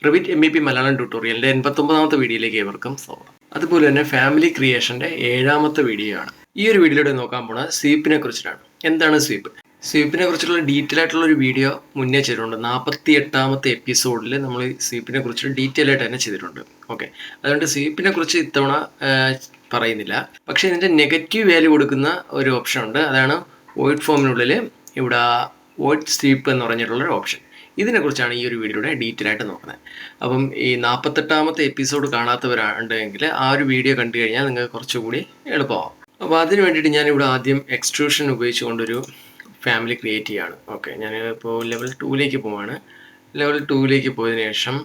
Revit MEP Malayalam ട്യൂട്ടോറിയലിൻ്റെ 89ാമത്തെ വീഡിയോയിലേക്ക് ഏവർക്കും സ്വാഗതം. അതുപോലെ തന്നെ ഫാമിലി ക്രിയേഷൻ്റെ 7ാമത്തെ വീഡിയോ ആണ്. ഈ ഒരു വീഡിയോയിലൂടെ നോക്കാൻ പോണത് സ്വീപ്പിനെ കുറിച്ചിട്ടാണ്. എന്താണ് സ്വീപ്പ്? സ്വീപ്പിനെ കുറിച്ചുള്ള ഡീറ്റെയിൽ ആയിട്ടുള്ള ഒരു വീഡിയോ മുന്നേ ചെയ്തിട്ടുണ്ട്. 48ാമത്തെ എപ്പിസോഡിൽ നമ്മൾ സ്വീപ്പിനെ കുറിച്ച് ഡീറ്റെയിൽ ആയിട്ട് തന്നെ ചെയ്തിട്ടുണ്ട്. ഓക്കെ, അതുകൊണ്ട് സ്വീപ്പിനെ കുറിച്ച് ഇത്തവണ പറയുന്നില്ല. പക്ഷേ ഇതിൻ്റെ നെഗറ്റീവ് വാല്യൂ കൊടുക്കുന്ന ഒരു ഓപ്ഷൻ ഉണ്ട്. അതാണ് വോയിഡ് ഫോമിനുള്ളിൽ ഇവിടെ വോയിഡ് സ്വീപ്പ് എന്ന് പറഞ്ഞിട്ടുള്ളൊരു ഓപ്ഷൻ. ഇതിനെക്കുറിച്ചാണ് ഈ ഒരു വീഡിയോയുടെ ഡീറ്റെയിൽ ആയിട്ട് നോക്കുന്നത്. അപ്പം ഈ 48ാമത്തെ എപ്പിസോഡ് കാണാത്തവരുണ്ടെങ്കിൽ ആ ഒരു വീഡിയോ കണ്ടു കഴിഞ്ഞാൽ നിങ്ങൾക്ക് കുറച്ചുകൂടി എളുപ്പമാവും. അപ്പോൾ അതിന് വേണ്ടിയിട്ട് ഞാനിവിടെ ആദ്യം എക്സ്ട്രൂഷൻ ഉപയോഗിച്ചുകൊണ്ടൊരു ഫാമിലി ക്രിയേറ്റ് ചെയ്യുകയാണ്. ഓക്കെ, ഞാൻ ഇപ്പോൾ ലെവൽ 2ലേക്ക് പോവാണ്. ലെവൽ 2ലേക്ക് പോയതിനു ശേഷം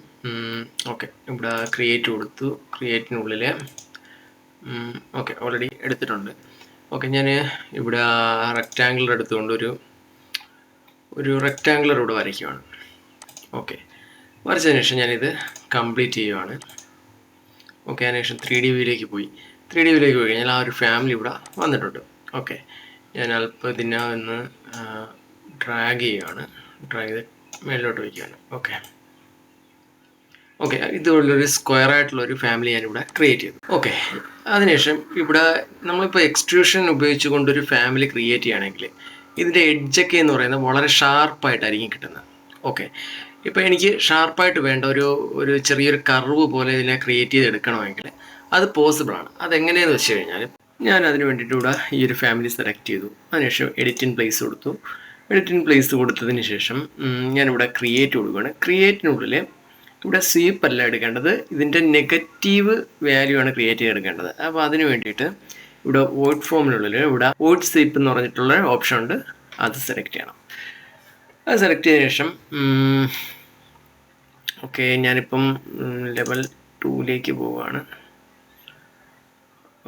ഓക്കെ, ഇവിടെ ക്രിയേറ്റ് കൊടുത്തു. ക്രിയേറ്റിനുള്ളിൽ ഓക്കെ ഓൾറെഡി എടുത്തിട്ടുണ്ട്. ഓക്കെ, ഞാൻ ഇവിടെ റെക്റ്റാങ്കിളർ എടുത്തുകൊണ്ട് ഒരു റെക്റ്റാങ്കിളർ ഇവിടെ വരയ്ക്കുകയാണ്. ഓക്കെ, വരച്ചതിന് ശേഷം ഞാനിത് കംപ്ലീറ്റ് ചെയ്യുകയാണ്. ഓക്കെ, അതിനുശേഷം 3D വ്യൂയിലേക്ക് പോയി. 3D വ്യൂയിലേക്ക് പോയി കഴിഞ്ഞാൽ ആ ഒരു ഫാമിലി ഇവിടെ വന്നിട്ടുണ്ട്. ഓക്കെ, ഞാൻ അല്പം ഇതിനെ ഒന്ന് ഡ്രാഗ് ചെയ്യുകയാണ്. ഡ്രാഗ് ചെയ്ത് മേളിലോട്ട് വയ്ക്കുകയാണ്. ഓക്കെ ഓക്കെ, ഇതുപോലൊരു സ്ക്വയർ ആയിട്ടുള്ളൊരു ഫാമിലി ഞാനിവിടെ ക്രിയേറ്റ് ചെയ്തു. ഓക്കെ, അതിനുശേഷം ഇവിടെ നമ്മളിപ്പോൾ എക്സ്ട്രൂഷൻ ഉപയോഗിച്ചുകൊണ്ടൊരു ഫാമിലി ക്രിയേറ്റ് ചെയ്യുകയാണെങ്കിൽ ഇതിൻ്റെ എഡ്ജൊക്കെ എന്ന് പറയുന്നത് വളരെ ഷാർപ്പായിട്ടായിരിക്കും കിട്ടുന്നത്. ഓക്കെ, ഇപ്പോൾ എനിക്ക് ഷാർപ്പായിട്ട് വേണ്ട ഒരു ചെറിയൊരു കർവ് പോലെ ഇതിനെ ക്രിയേറ്റ് ചെയ്തെടുക്കണമെങ്കിൽ അത് പോസിബിളാണ്. അതെങ്ങനെയെന്ന് വെച്ച് കഴിഞ്ഞാൽ ഞാൻ അതിന് വേണ്ടിയിട്ട് ഇവിടെ ഈ ഒരു ഫാമിലി സെലക്ട് ചെയ്തു. അതിനുശേഷം എഡിറ്റ് ഇൻ പ്ലേസ് കൊടുത്തു. എഡിറ്റ് ഇൻ പ്ലേസ് കൊടുത്തതിന് ശേഷം ഞാനിവിടെ ക്രിയേറ്റ് കൊടുക്കുകയാണ്. ക്രിയേറ്റിനുള്ളിൽ ഇവിടെ സ്വീപ്പ് അല്ല എടുക്കേണ്ടത്, ഇതിൻ്റെ നെഗറ്റീവ് വാല്യൂ ആണ് ക്രിയേറ്റ് ചെയ്തെടുക്കേണ്ടത്. അപ്പോൾ അതിന് വേണ്ടിയിട്ട് ഇവിടെ വോയിഡ് ഫോമിനുള്ളിൽ ഇവിടെ വോയിഡ് സ്വീപ്പ് എന്ന് പറഞ്ഞിട്ടുള്ള ഓപ്ഷൻ ഉണ്ട്. അത് സെലക്ട് ചെയ്യണം. അത് സെലക്ട് ചെയ്തതിനു ശേഷം ഓക്കെ, ഞാനിപ്പം ലെവൽ 2ലേക്ക് പോവുകയാണ്.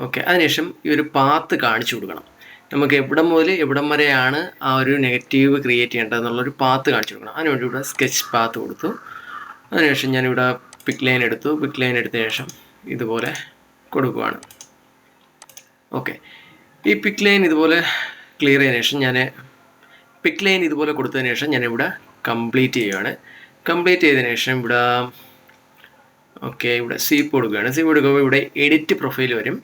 ഓക്കെ, അതിനുശേഷം ഈ ഒരു പാത്ത് കാണിച്ചു കൊടുക്കണം. നമുക്ക് എവിടം മുതൽ എവിടം വരെയാണ് ആ ഒരു നെഗറ്റീവ് ക്രിയേറ്റ് ചെയ്യേണ്ടതെന്നുള്ളൊരു പാത്ത് കാണിച്ചു കൊടുക്കണം. അതിനുവേണ്ടി ഇവിടെ സ്കെച്ച് പാത്ത് കൊടുത്തു. അതിനുശേഷം ഞാനിവിടെ പിക്ക് ലൈൻ എടുത്തു. പിക്ക് ലൈൻ എടുത്തതിന് ശേഷം ഇതുപോലെ കൊടുക്കുകയാണ്. ഓക്കെ, ഈ പിക്ക് ലൈൻ ഇതുപോലെ ക്ലിയർ ചെയ്തതിനു ശേഷം പിക്ക് ലൈൻ ഇതുപോലെ കൊടുത്തതിന് ശേഷം ഞാനിവിടെ കംപ്ലീറ്റ് ചെയ്യുകയാണ്. കംപ്ലീറ്റ് ചെയ്തതിന് ശേഷം ഇവിടെ ഓക്കെ, ഇവിടെ സ്വീപ്പ് കൊടുക്കുകയാണ്. സ്വീപ്പ് കൊടുക്കുമ്പോൾ ഇവിടെ എഡിറ്റ് പ്രൊഫൈൽ വരും.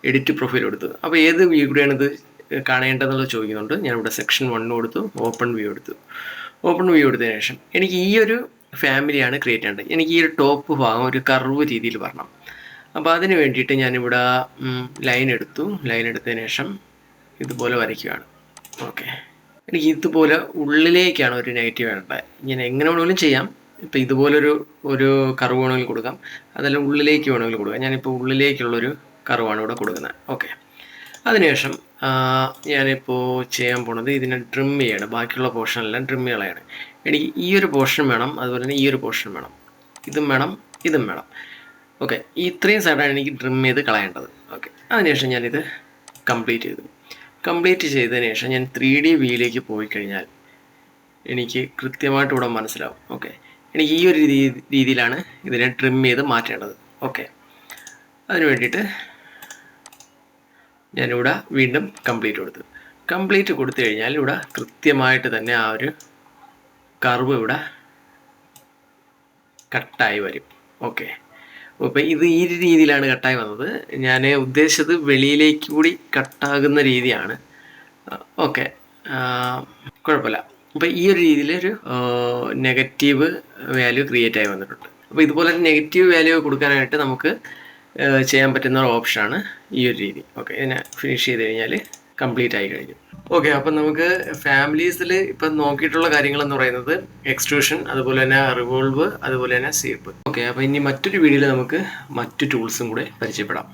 എഡിറ്റ് പ്രൊഫൈൽ കൊടുത്തു. അപ്പോൾ ഏത് വ്യൂ കൂടെയാണ് ഇത് കാണേണ്ടതെന്നുള്ളത് ചോദിക്കുന്നുണ്ട്. ഞാനിവിടെ സെക്ഷൻ 1 കൊടുത്തു. ഓപ്പൺ വ്യൂ എടുത്തു. ഓപ്പൺ വ്യൂ എടുത്തതിന് ശേഷം എനിക്ക് ഈ ഒരു ഫാമിലിയാണ് ക്രിയേറ്റ് ചെയ്യേണ്ടത്. എനിക്ക് ഈ ഒരു ടോപ്പ് ഭാഗം ഒരു കർവ് രീതിയിൽ വരണം. അപ്പോൾ അതിന് വേണ്ടിയിട്ട് ഞാനിവിടെ ലൈൻ എടുത്തു. ലൈൻ എടുത്തതിന് ശേഷം ഇതുപോലെ വരയ്ക്കുകയാണ്. ഓക്കെ, എനിക്ക് ഇതുപോലെ ഉള്ളിലേക്കാണ് ഒരു നെഗറ്റീവ് വേണ്ടത്. ഞാൻ എങ്ങനെ വേണമെങ്കിലും ചെയ്യാം. ഇപ്പോൾ ഇതുപോലൊരു കർവ് വേണമെങ്കിൽ കൊടുക്കാം, അതല്ല ഉള്ളിലേക്ക് വേണമെങ്കിൽ കൊടുക്കാം. ഞാനിപ്പോൾ ഉള്ളിലേക്കുള്ളൊരു കർവാണ് ഇവിടെ കൊടുക്കുന്നത്. ഓക്കെ, അതിനുശേഷം ഞാനിപ്പോൾ ചെയ്യാൻ പോണത് ഇതിനെ ട്രിം ചെയ്യണം. ബാക്കിയുള്ള പോർഷനെല്ലാം ട്രിം കളയാണ്. എനിക്ക് ഈ ഒരു പോർഷൻ വേണം, അതുപോലെ തന്നെ ഈ ഒരു പോർഷൻ വേണം, ഇതും വേണം, ഇതും വേണം. ഓക്കെ, ഇത്രയും സൈഡാണ് എനിക്ക് ട്രിം ചെയ്ത് കളയേണ്ടത്. ഓക്കെ, അതിനുശേഷം ഞാനിത് കംപ്ലീറ്റ് ചെയ്തു. കംപ്ലീറ്റ് ചെയ്തതിന് ശേഷം ഞാൻ 3D വ്യൂയിലേക്ക് പോയി കഴിഞ്ഞാൽ എനിക്ക് കൃത്യമായിട്ട് ഇവിടെ മനസ്സിലാവും. ഓക്കെ, എനിക്ക് ഈ ഒരു രീതിയിലാണ് ഇതിനെ ട്രിം ചെയ്ത് മാറ്റേണ്ടത്. ഓക്കെ, അതിന് വേണ്ടിയിട്ട് ഞാനിവിടെ വീണ്ടും കംപ്ലീറ്റ് കൊടുത്തു. കംപ്ലീറ്റ് കൊടുത്തു കഴിഞ്ഞാൽ ഇവിടെ കൃത്യമായിട്ട് തന്നെ ആ ഒരു കർവ് ഇവിടെ കട്ടായി വരും. ഓക്കെ, അപ്പോൾ ഇത് ഈ രീതിയിലാണ് കട്ടായി വന്നത്. ഞാൻ ഉദ്ദേശിച്ചത് വെളിയിലേക്ക് കൂടി കട്ടാകുന്ന രീതിയാണ്. ഓക്കെ, കുഴപ്പമില്ല. അപ്പോൾ ഈ ഒരു രീതിയിലൊരു നെഗറ്റീവ് വാല്യൂ ക്രിയേറ്റ് ആയി വന്നിട്ടുണ്ട്. അപ്പോൾ ഇതുപോലെ നെഗറ്റീവ് വാല്യൂ കൊടുക്കാനായിട്ട് നമുക്ക് ചെയ്യാൻ പറ്റുന്ന ഒരു ഓപ്ഷനാണ് ഈ ഒരു രീതി. ഓക്കെ, ഇതിനെ ഫിനിഷ് ചെയ്ത് കഴിഞ്ഞാൽ കംപ്ലീറ്റ് ആയി കഴിഞ്ഞു. ഓക്കെ, അപ്പം നമുക്ക് ഫാമിലീസിൽ ഇപ്പം നോക്കിയിട്ടുള്ള കാര്യങ്ങളെന്ന് പറയുന്നത് എക്സ്ട്രൂഷൻ, അതുപോലെ തന്നെ റിവോൾവ്, അതുപോലെ തന്നെ സ്വീപ്പ്. ഓക്കെ, അപ്പോൾ ഇനി മറ്റൊരു വീഡിയോയിൽ നമുക്ക് മറ്റു ടൂൾസും കൂടെ പരിചയപ്പെടാം.